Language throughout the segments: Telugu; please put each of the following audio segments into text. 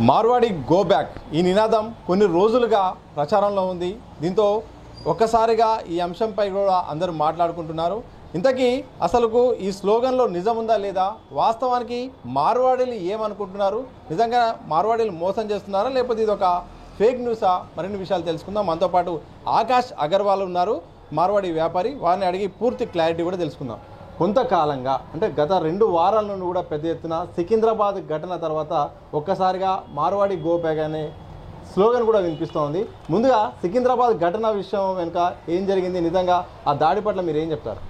మార్వాడి గో బ్యాక్ ఈ నినాదం కొన్ని రోజులుగా ప్రచారంలో ఉంది. దీంతో ఒక్కసారిగా ఈ అంశంపై కూడా అందరూ మాట్లాడుకుంటున్నారు. ఇంతకీ అసలుకు ఈ స్లోగన్లో నిజం ఉందా లేదా, వాస్తవానికి మార్వాడీలు ఏమనుకుంటున్నారు, నిజంగా మార్వాడీలు మోసం చేస్తున్నారా లేకపోతే ఇది ఒక ఫేక్ న్యూసా? మరిన్ని విషయాలు తెలుసుకుందాం. మనతో పాటు ఆకాష్ అగర్వాల్ ఉన్నారు, మార్వాడి వ్యాపారి. వారిని అడిగి పూర్తి క్లారిటీ కూడా తెలుసుకుందాం. కొంతకాలంగా అంటే గత 2 వారాల నుండి కూడా పెద్ద ఎత్తున సికింద్రాబాద్ ఘటన తర్వాత ఒక్కసారిగా మార్వాడి గో బ్యాక్ అనే స్లోగన్ కూడా వినిపిస్తోంది. ముందుగా సికింద్రాబాద్ ఘటన విషయం వెనుక ఏం జరిగింది, నిజంగా ఆ దాడి పట్ల మీరు ఏం చెప్తారు?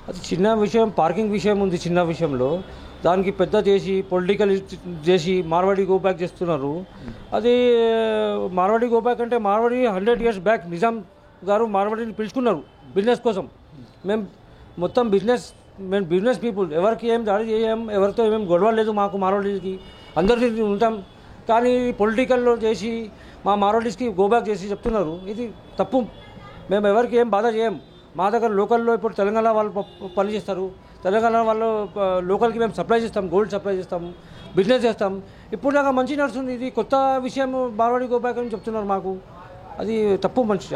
అది చిన్న విషయం, పార్కింగ్ విషయం ఉంది. చిన్న విషయంలో దానికి పెద్ద చేసి పొలిటికల్ చేసి మార్వాడి గో బ్యాక్ చేస్తున్నారు. అది మార్వాడి గో బ్యాక్ అంటే మార్వాడి 100 years బ్యాక్ నిజాం గారు మార్వాడిని పిలుచుకున్నారు బిజినెస్ కోసం. మేము మొత్తం మేము బిజినెస్ పీపుల్, ఎవరికి ఏం దాడి చేయం, ఎవరితో ఏమేమి గొడవ లేదు మాకు. మార్వాడీస్కి అందరికీ ఉంటాం, కానీ పొలిటికల్లో చేసి మా మార్వాడీస్కి గో బ్యాక్ చేసి చెప్తున్నారు. ఇది తప్పు. మేము ఎవరికి ఏం బాధ చేయం. మా దగ్గర లోకల్లో ఇప్పుడు తెలంగాణ వాళ్ళు పని చేస్తారు. తెలంగాణ వాళ్ళు లోకల్కి మేము సప్లై చేస్తాం, గోల్డ్ సప్లై చేస్తాం, బిజినెస్ చేస్తాం. ఇప్పుడు దాకా మంచి నడుస్తుంది. ఇది కొత్త విషయం మార్వాడి గో బ్యాక్ అని చెప్తున్నారు మాకు. అది తప్పు. మంచి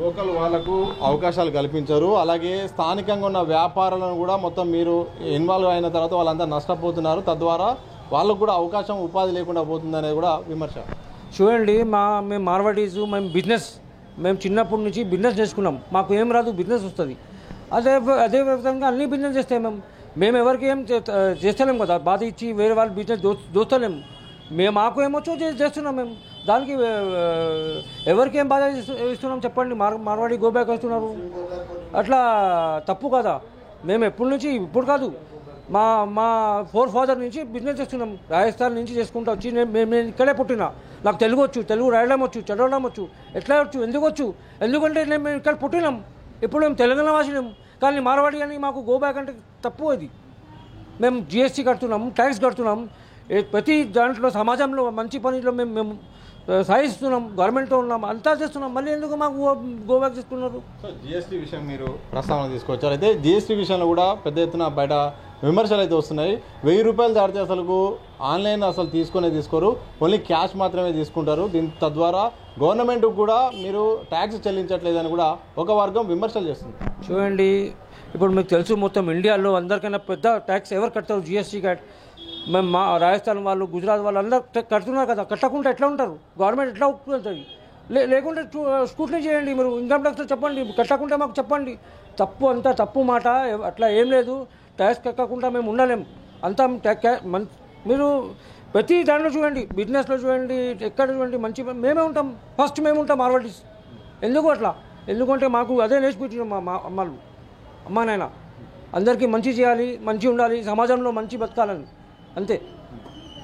లోకల్ వాళ్ళకు అవకాశాలు కల్పించారు, అలాగే స్థానికంగా ఉన్న వ్యాపారాలను కూడా మొత్తం మీరు ఇన్వాల్వ్ అయిన తర్వాత వాళ్ళంతా నష్టపోతున్నారు. తద్వారా వాళ్ళకు కూడా అవకాశం, ఉపాధి లేకుండా పోతుంది అనేది కూడా విమర్శ. చూడండి, మేము మార్వాడీస్, మేము చిన్నప్పటి నుంచి బిజినెస్ చేసుకున్నాం. మాకు ఏం రాదు, బిజినెస్ వస్తుంది. అదే విధంగా అన్ని బిజినెస్ చేస్తాం. మేము ఎవరికి ఏం చేస్తలేం కదా, బాధ ఇచ్చి వేరే వాళ్ళు బిజినెస్ దోస్తలేము. మాకు ఏమొచ్చో చేస్తున్నాం. మేము దానికి ఎవరికి ఏం బాధ ఇస్తున్నాం చెప్పండి? మార్వాడి గో బ్యాక్ వస్తున్నారు, అట్లా తప్పు కదా. మేము ఎప్పటి నుంచి, ఇప్పుడు కాదు, మా ఫాదర్ నుంచి బిజినెస్ చేస్తున్నాం. రాజస్థాన్ నుంచి చేసుకుంటూ వచ్చి నేను ఇక్కడే పుట్టినా. నాకు తెలుగు వచ్చు, తెలుగు రాయడం వచ్చు, చదవడం వచ్చు. ఎట్లా వచ్చు? ఎందుకు వచ్చు? ఎందుకంటే మేము ఇక్కడ పుట్టినాం. ఇప్పుడు మేము తెలంగాణ వాసినాం, కానీ మార్వాడి అని మాకు గో బ్యాక్ అంటే తప్పు. అది మేము జిఎస్టీ కడుతున్నాం, ట్యాక్స్ కడుతున్నాం, ప్రతి దాంట్లో సమాజంలో మంచి పనిలో మేము సాధిస్తున్నాం, గవర్నమెంట్తో ఉన్నాం, అంతా చేస్తున్నాం. మళ్ళీ ఎందుకు మాకు గో బ్యాక్ చేస్తున్నారు? సో జిఎస్టీ విషయం మీరు ప్రస్తావన తీసుకొచ్చారు. అయితే జిఎస్టీ విషయంలో కూడా పెద్ద ఎత్తున బయట విమర్శలు అయితే వస్తున్నాయి. 1000 రూపాయలు దాటితే అసలు ఆన్లైన్ అసలు తీసుకోరు, ఓన్లీ క్యాష్ మాత్రమే తీసుకుంటారు. తద్వారా గవర్నమెంట్ కూడా మీరు ట్యాక్స్ చెల్లించట్లేదని కూడా ఒక వర్గం విమర్శలు చేస్తుంది. చూడండి, ఇప్పుడు మీకు తెలుసు, మొత్తం ఇండియాలో అందరికైనా పెద్ద ట్యాక్స్ ఎవరు కడతారు? జిఎస్టీ మేము మా రాజస్థాన్ వాళ్ళు, గుజరాత్ వాళ్ళు అందరూ కడుతున్నారు కదా. కట్టకుండా ఎట్లా ఉంటారు? గవర్నమెంట్ ఎట్లా ఒప్పుకుంటుంది? లేకుంటే స్కూటీ చేయండి, మీరు ఇన్కమ్ ట్యాక్స్ చెప్పండి, కట్టకుండా మాకు చెప్పండి. తప్పు, అంతా తప్పు మాట. అట్లా ఏం లేదు. ట్యాక్స్ కట్టకుండా మేము ఉండలేము. అంతా మీరు ప్రతి దాంట్లో చూడండి, బిజినెస్లో చూడండి, ఎక్కడ చూడండి, మంచి మేమే ఉంటాం. ఫస్ట్ మేము ఉంటాం మార్వాడీస్. ఎందుకు అట్లా? ఎందుకంటే మాకు అదే నేర్చిపెట్టినాం మా అమ్మ నాయన. అందరికీ మంచి చేయాలి, మంచి ఉండాలి, సమాజంలో మంచి బతకాలని, అంతే.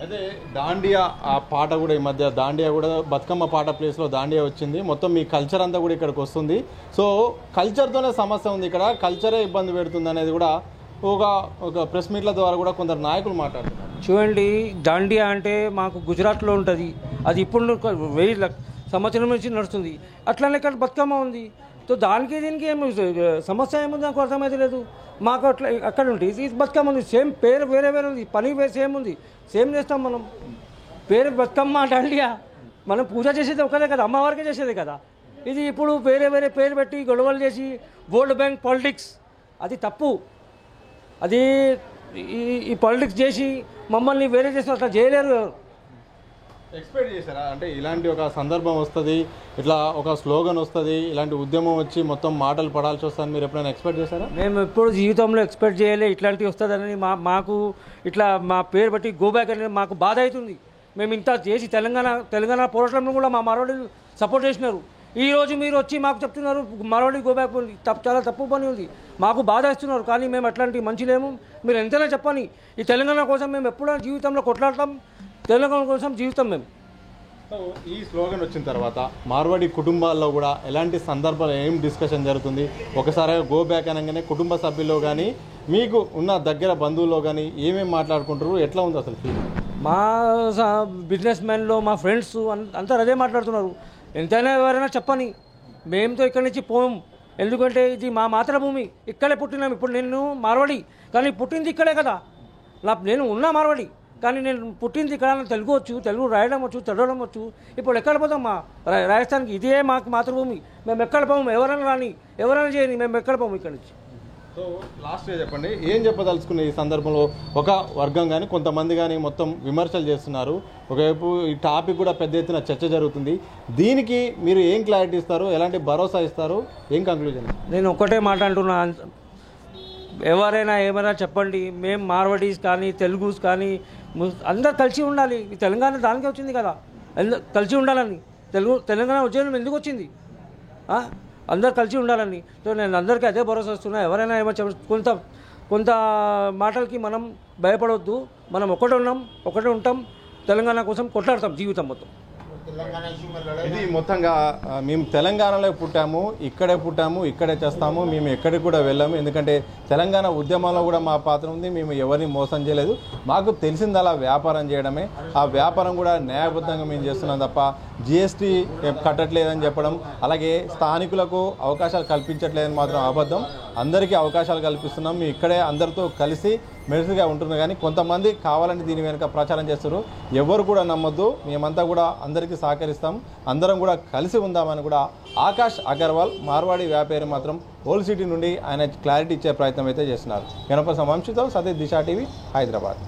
అయితే దాండియా ఆ పాట కూడా ఈ మధ్య దాండియా కూడా బతుకమ్మ పాట ప్లేస్లో దాండియా వచ్చింది. మొత్తం మీ కల్చర్ అంతా కూడా ఇక్కడికి వస్తుంది. సో కల్చర్తోనే సమస్య ఉంది, ఇక్కడ కల్చరే ఇబ్బంది పెడుతుంది అనేది కూడా ఒక ప్రెస్ మీట్ల ద్వారా కూడా కొందరు నాయకులు మాట్లాడుతున్నారు. చూడండి, దాండియా అంటే మాకు గుజరాత్లో ఉంటుంది. అది ఇప్పుడు 1000 సంవత్సరం నుంచి నడుస్తుంది. అట్లనే ఇక్కడ బతుకమ్మ ఉంది. సో దానికి దీనికి ఏమి సమస్య ఏముంది నాకు అర్థమైతే లేదు. మాకు అట్లా అక్కడ ఉంటుంది, ఇది బతుకమ్మ ఉంది. సేమ్ పేరు వేరే ఉంది, పని సేమ్ ఉంది, సేమ్ చేస్తాం మనం. పేరు బతుకమ్మ దాండియా, మనం పూజ చేసేది ఒకదే కదా, అమ్మవారికే చేసేది కదా. ఇది ఇప్పుడు వేరే పేరు పెట్టి గొడవలు చేసి వరల్డ్ బ్యాంక్ పాలిటిక్స్, అది తప్పు. అది ఈ పాలిటిక్స్ చేసి మమ్మల్ని వేరే చేసి అట్లా చేయలేరు. ఎక్స్పెక్ట్ చేశారా? అంటే ఇలాంటి ఒక సందర్భం వస్తుంది, ఇట్లా ఒక స్లోగన్ వస్తుంది, ఇలాంటి ఉద్యమం వచ్చి మొత్తం మాటలు పడాల్సి వస్తుందని మీరు ఎప్పుడైనా ఎక్స్పెక్ట్ చేశారా? మేము ఎప్పుడు జీవితంలో ఎక్స్పెక్ట్ చేయలే ఇట్లాంటివి వస్తుందని. మాకు ఇట్లా మా పేరు బట్టి గో బ్యాక్ అనేది మాకు బాధ అవుతుంది. మేము ఇంత చేసి తెలంగాణ పోరాటంలో కూడా మా మార్వాడి సపోర్ట్ చేసినారు. ఈరోజు మీరు వచ్చి మాకు చెప్తున్నారు మార్వాడి గో బ్యాక్ ఉంది, చాలా తప్పు పని ఉంది. మాకు బాధ ఇస్తున్నారు, కానీ మేము అట్లాంటివి మంచి లేము. మీరు ఎంతైనా చెప్పని, ఈ తెలంగాణ కోసం మేము ఎప్పుడైనా జీవితంలో కొట్లాడతాం, తెలంగాణ కోసం జీవితం మేము. ఈ స్లోగన్ వచ్చిన తర్వాత మార్వాడి కుటుంబాల్లో కూడా ఎలాంటి సందర్భాలు ఏం డిస్కషన్ జరుగుతుంది? ఒకసారి గో బ్యాక్ అనగానే కుటుంబ సభ్యుల్లో కానీ మీకు ఉన్న దగ్గర బంధువుల్లో కానీ ఏమేమి మాట్లాడుకుంటారు? ఎట్లా ఉంది అసలు? మా బిజినెస్ మ్యాన్లో మా ఫ్రెండ్స్ అందరూ అదే మాట్లాడుతున్నారు. ఎంతైనా ఎవరైనా చెప్పని, మేముతో ఇక్కడి నుంచి పోము. ఎందుకంటే ఇది మా మాతృభూమి, ఇక్కడే పుట్టినాం. ఇప్పుడు నేను మార్వాడి, కానీ పుట్టింది ఇక్కడే కదా. నేను ఉన్నా మార్వాడి, కానీ నేను పుట్టింది ఇక్కడ, నాకు తెలుగు వచ్చు, తెలుగు రాయడం వచ్చు, చదవడం వచ్చు. ఇప్పుడు ఎక్కడ పోతాం మా రాజస్థాన్కి? ఇదే మాకు మాతృభూమి. మేము ఎక్కడ పోము, ఎవరైనా రాని, ఎవరైనా చేయని, మేము ఎక్కడ పోము ఇక్కడ నుంచి. సో లాస్ట్గా చెప్పండి, ఏం చెప్పదలుచుకునే ఈ సందర్భంలో? ఒక వర్గం కానీ కొంతమంది కానీ మొత్తం విమర్శలు చేస్తున్నారు. ఒకవైపు ఈ టాపిక్ కూడా పెద్ద ఎత్తున చర్చ జరుగుతుంది. దీనికి మీరు ఏం క్లారిటీ ఇస్తారు, ఎలాంటి భరోసా ఇస్తారు, ఏం కంక్లూజన్? నేను ఒక్కటే మాట అంటున్నా, ఎవరైనా ఏమైనా చెప్పండి, మేము మార్వడీస్ కానీ తెలుగుస్ కానీ అందరు కలిసి ఉండాలి. ఈ తెలంగాణ దానికే వచ్చింది కదా, కలిసి ఉండాలని. తెలంగాణ ఉద్యమం ఎందుకు వచ్చింది? అందరు కలిసి ఉండాలని. సో నేను అందరికీ అదే భరోసా ఇస్తున్నా. ఎవరైనా ఏమైనా కొంత మాటలకి మనం భయపడవద్దు. మనం ఒకటే ఉంటాం, తెలంగాణ కోసం కొట్లాడతాం జీవితం మొత్తం. ఇది మొత్తంగా మేము తెలంగాణలో పుట్టాము, ఇక్కడే చేస్తాము, మేము ఎక్కడికి కూడా వెళ్ళాము. ఎందుకంటే తెలంగాణ ఉద్యమంలో కూడా మా పాత్ర ఉంది. మేము ఎవరిని మోసం చేయలేదు. మాకు తెలిసిందలా వ్యాపారం చేయడమే. ఆ వ్యాపారం కూడా న్యాయబద్ధంగా మేము చేస్తున్నాం తప్ప జిఎస్టీ కట్టట్లేదని చెప్పడం, అలాగే స్థానికులకు అవకాశాలు కల్పించట్లేదని మాత్రం అబద్ధం. అందరికీ అవకాశాలు కల్పిస్తున్నాం. మేము ఇక్కడే అందరితో కలిసి మెలిసిగా ఉంటున్నాం. కానీ కొంతమంది కావాలని దీని వెనుక ప్రచారం చేస్తారు. ఎవరు కూడా నమ్మొద్దు. మేమంతా కూడా అందరికీ సహకరిస్తాం, అందరం కూడా కలిసి ఉందామని కూడా ఆకాష్ అగర్వాల్ మార్వాడి వ్యాపారి మాత్రం ఓల్డ్ సిటీ నుండి ఆయన క్లారిటీ ఇచ్చే ప్రయత్నం అయితే చేస్తున్నారు. గణపతి వంశీతో సతీష్, దిశా టీవీ, హైదరాబాద్.